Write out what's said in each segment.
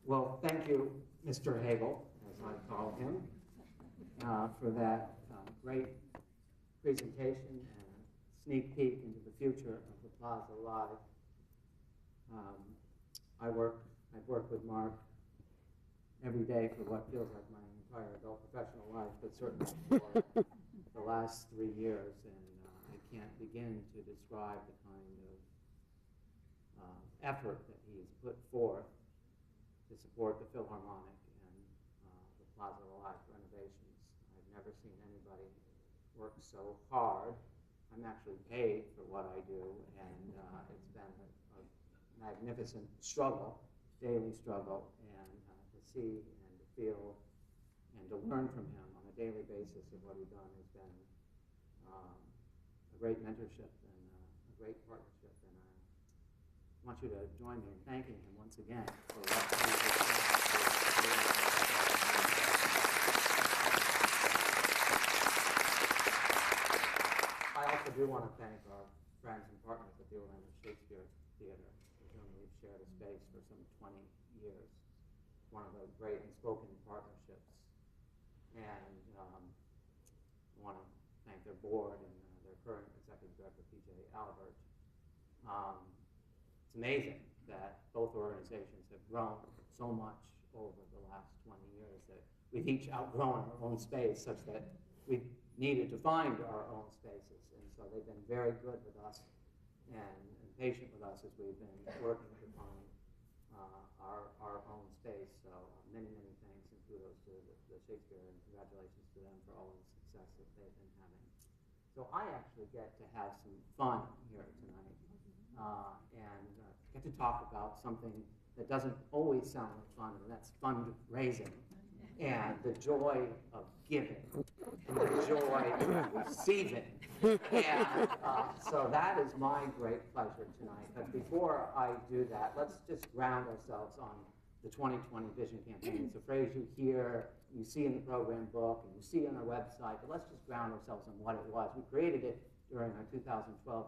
Well, thank you, Mr. Hagel, as I call him, for that great presentation and a sneak peek into the future of the Plaza Live. I've worked with Mark every day for what feels like my entire adult professional life, but certainly for the last 3 years, and I can't begin to describe the kind of effort that he has put forth to support the Philharmonic and the Plaza Live renovations. I've never seen anybody work so hard. I'm actually paid for what I do, and it's been a magnificent struggle, daily struggle, and to see and to feel and to learn from him on a daily basis of what he's done has been a great mentorship and a great partnership. And I want you to join me in thanking him once again for what he has done. I also do want to thank our friends and partners at the Orlando Shakespeare Theater, with whom we've shared a space for some 20 years. It's one of the great unspoken partnerships. And I want to thank their board and their current executive director, PJ Albert. It's amazing that both organizations have grown so much over the last 20 years that we've each outgrown our own space, such that we've needed to find our own spaces. And so they've been very good with us and patient with us as we've been working to find our own space. So many, many thanks and kudos to the Shakespeare, and congratulations to them for all of the success that they've been having. So I actually get to have some fun here tonight and get to talk about something that doesn't always sound like fun, and that's fundraising and the joy of giving and the joy of receiving. And so that is my great pleasure tonight. But before I do that, let's just ground ourselves on the 2020 Vision Campaign. It's a phrase you hear, you see in the program book, and you see on our website, but let's just ground ourselves on what it was. We created it during our 2012-2013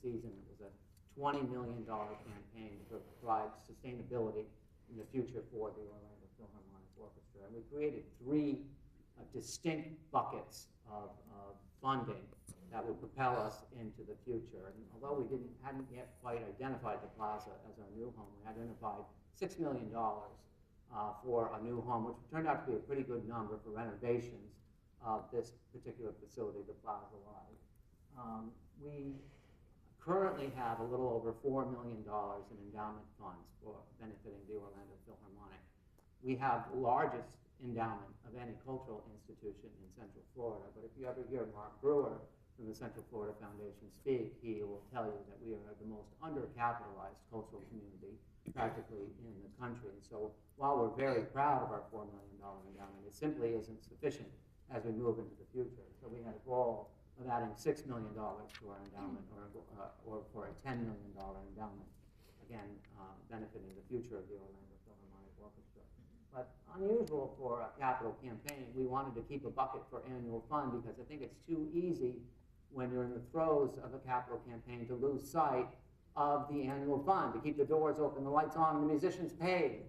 season. It was a $20 million campaign to provide sustainability in the future for the Orlando Philharmonic Orchestra. And we created 3 distinct buckets of funding that would propel us into the future. And although we hadn't yet quite identified the Plaza as our new home, we identified $6 million for a new home, which turned out to be a pretty good number for renovations of this particular facility, the Plaza Live. We currently have a little over $4 million in endowment funds for benefiting the Orlando Philharmonic. We have the largest endowment of any cultural institution in Central Florida, but if you ever hear Mark Brewer from the Central Florida Foundation speak, he will tell you that we are the most undercapitalized cultural community practically in the country. And so while we're very proud of our $4 million endowment, it simply isn't sufficient as we move into the future. So we had a goal of adding $6 million to our endowment, or for a $10 million endowment, again, benefiting the future of the Orlando Philharmonic Orchestra. But unusual for a capital campaign, we wanted to keep a bucket for annual fund because I think it's too easy when you're in the throes of a capital campaign to lose sight of the annual fund, to keep the doors open, the lights on, and the musicians paid.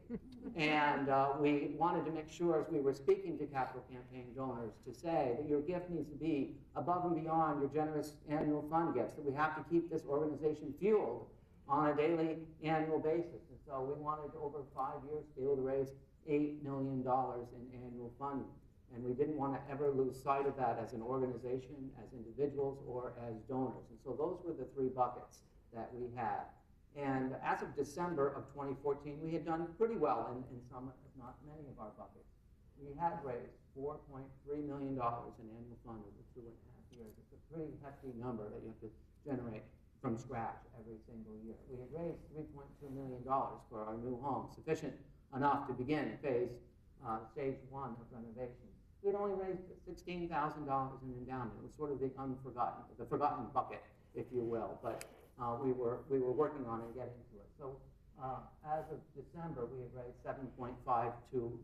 And we wanted to make sure, as we were speaking to capital campaign donors, to say that your gift needs to be above and beyond your generous annual fund gifts, that we have to keep this organization fueled on a daily, annual basis. And so we wanted, over 5 years, to be able to raise $8 million in annual funding. And we didn't want to ever lose sight of that as an organization, as individuals, or as donors. And so those were the 3 buckets that we had. And as of December of 2014, we had done pretty well in some, if not many, of our buckets. We had raised $4.3 million in annual fund over 2.5 years. It's a pretty hefty number that you have to generate from scratch every single year. We had raised $3.2 million for our new home, sufficient enough to begin stage 1 of renovation. We had only raised $16,000 in endowment. It was sort of the forgotten bucket, if you will. But we were working on it and getting to it. So as of December, we had raised $7.52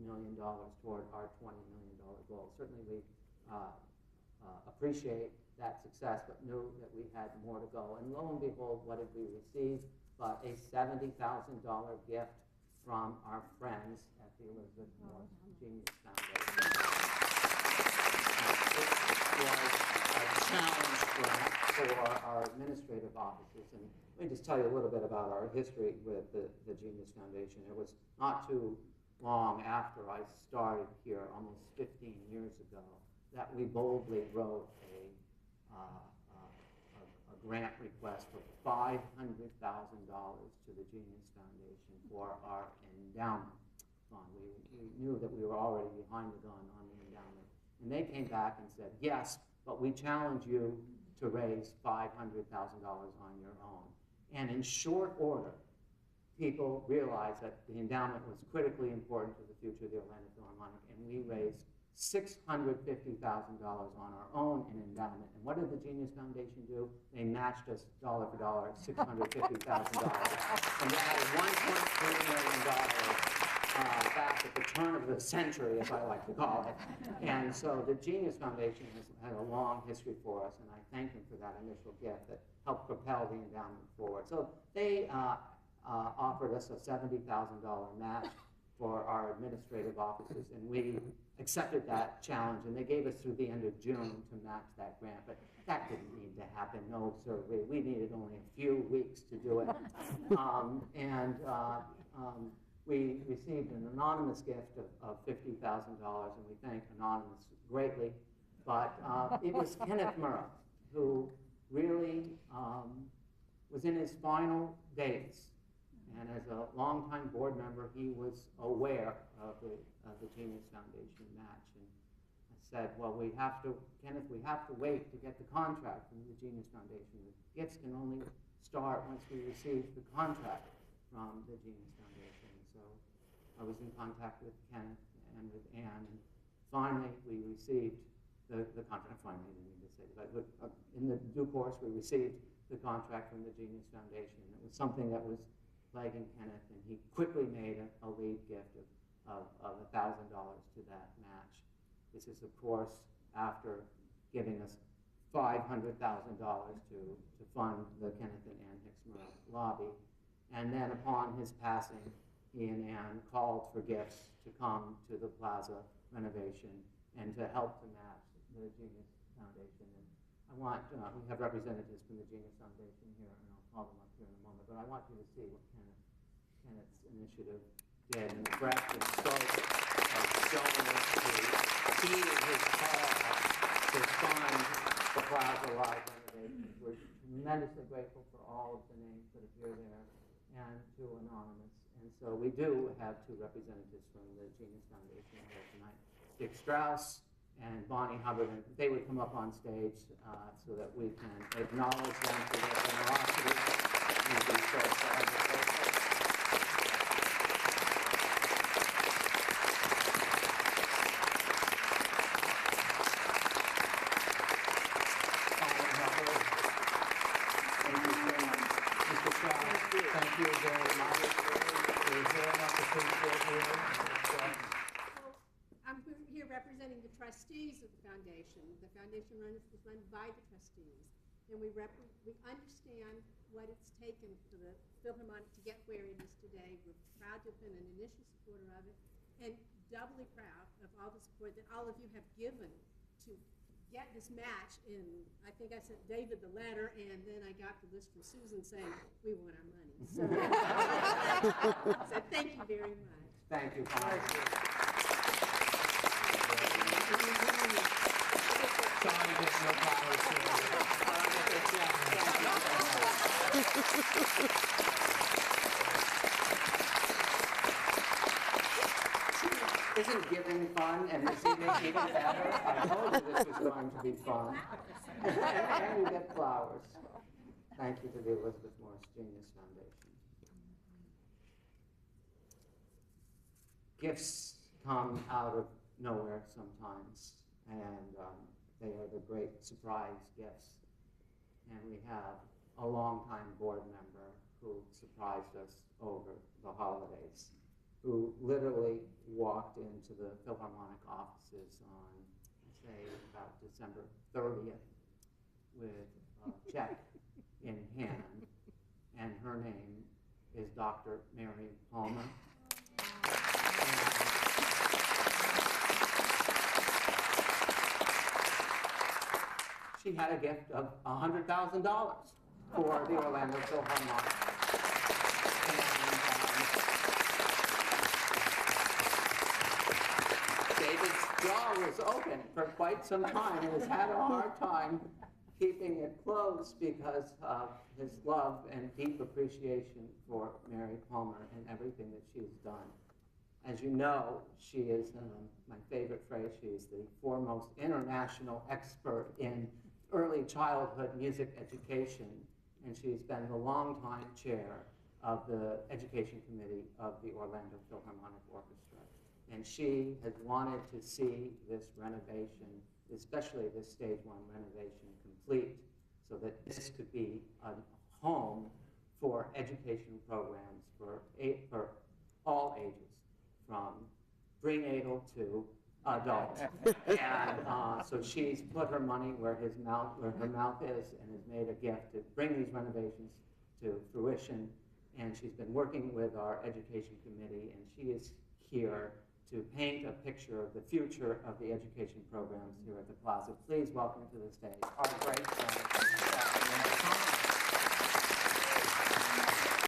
million toward our $20 million goal. Certainly we appreciate that success, but knew that we had more to go. And lo and behold, what did we receive? But a $70,000 gift from our friends at the Elizabeth Morse Genius Foundation. It was a challenge grant for our administrative offices. And let me just tell you a little bit about our history with the Genius Foundation. It was not too long after I started here, almost 15 years ago, that we boldly wrote a grant request for $500,000 to the Genius Foundation for our endowment fund. We knew that we were already behind the gun on the endowment. And they came back and said, yes, but we challenge you to raise $500,000 on your own. And in short order, people realized that the endowment was critically important to the future of the Orlando Philharmonic, and we raised $650,000 on our own in endowment. And what did the Genius Foundation do? They matched us dollar for dollar at $650,000. And they had $1.3 million back at the turn of the century, as I like to call it. And so the Genius Foundation has had a long history for us, and I thank them for that initial gift that helped propel the endowment forward. So they offered us a $70,000 match for our administrative offices, and we accepted that challenge, and they gave us through the end of June to match that grant, but that didn't need to happen, no sir. We needed only a few weeks to do it. We received an anonymous gift of $50,000, and we thank Anonymous greatly, but it was Kenneth Murrow who really was in his final days. And as a longtime board member, he was aware of the Genius Foundation match. And I said, well, Kenneth, we have to wait to get the contract from the Genius Foundation. The gifts can only start once we receive the contract from the Genius Foundation. And so I was in contact with Kenneth and with Anne, and finally we received the contract. Finally, I didn't mean to say that, but in the due course, we received the contract from the Genius Foundation. It was something that was plaguing Kenneth, and he quickly made a lead gift of $1,000 to that match. This is, of course, after giving us $500,000 to fund the Kenneth and Ann Hicks Murrow lobby. And then upon his passing, he and Ann called for gifts to come to the plaza renovation and to help to match the Genius Foundation. And we have representatives from the Genius Foundation here, and I'll call them up here in a moment, but I want you to see what Kenneth's initiative did, and the breadth and scope of showing us to heed his call to fund the Plaza Live renovations. We're tremendously grateful for all of the names that appear there, and to Anonymous. And so we do have two representatives from the Genius Foundation here tonight, Dick Strauss and Bonnie Hubbard, and they would come up on stage so that we can acknowledge them for their generosity. Thank you very much. We're very much appreciated here. I'm here representing the trustees of the foundation. The foundation is run by the trustees, and we understand what it's taken for the Philharmonic to get where it is today. We're proud to have been an initial supporter of it, and doubly proud of all the support that all of you have given to get this match. And I think I sent David the letter, and then I got the list from Susan saying, we want our money. So, so thank you very much. Thank you, Bonnie. Sorry, there's no flowers here. Isn't giving fun and receiving even better? I told you this was going to be fun. And you get flowers. Thank you to the Elizabeth Morse Genius Foundation. Gifts come out of nowhere sometimes, and they are the great surprise gifts. And we have a longtime board member who surprised us over the holidays, who literally walked into the Philharmonic offices on, say, about December 30th with a check in hand, and her name is Dr. Mary Palmer. she had a gift of $100,000 for the Orlando Philharmonic. David's jaw was open for quite some time and has had a hard time keeping it closed because of his love and deep appreciation for Mary Palmer and everything that she's done. As you know, she is, my favorite phrase, she is the foremost international expert in early childhood music education, and she's been the longtime chair of the Education Committee of the Orlando Philharmonic Orchestra. And she has wanted to see this renovation, especially this stage one renovation, complete so that this could be a home for education programs for all ages, from prenatal to adult. And so she's put her money where her mouth is, and has made a gift to bring these renovations to fruition. And she's been working with our education committee, and she is here to paint a picture of the future of the education programs here at the Plaza. Please welcome to the stage our great friend,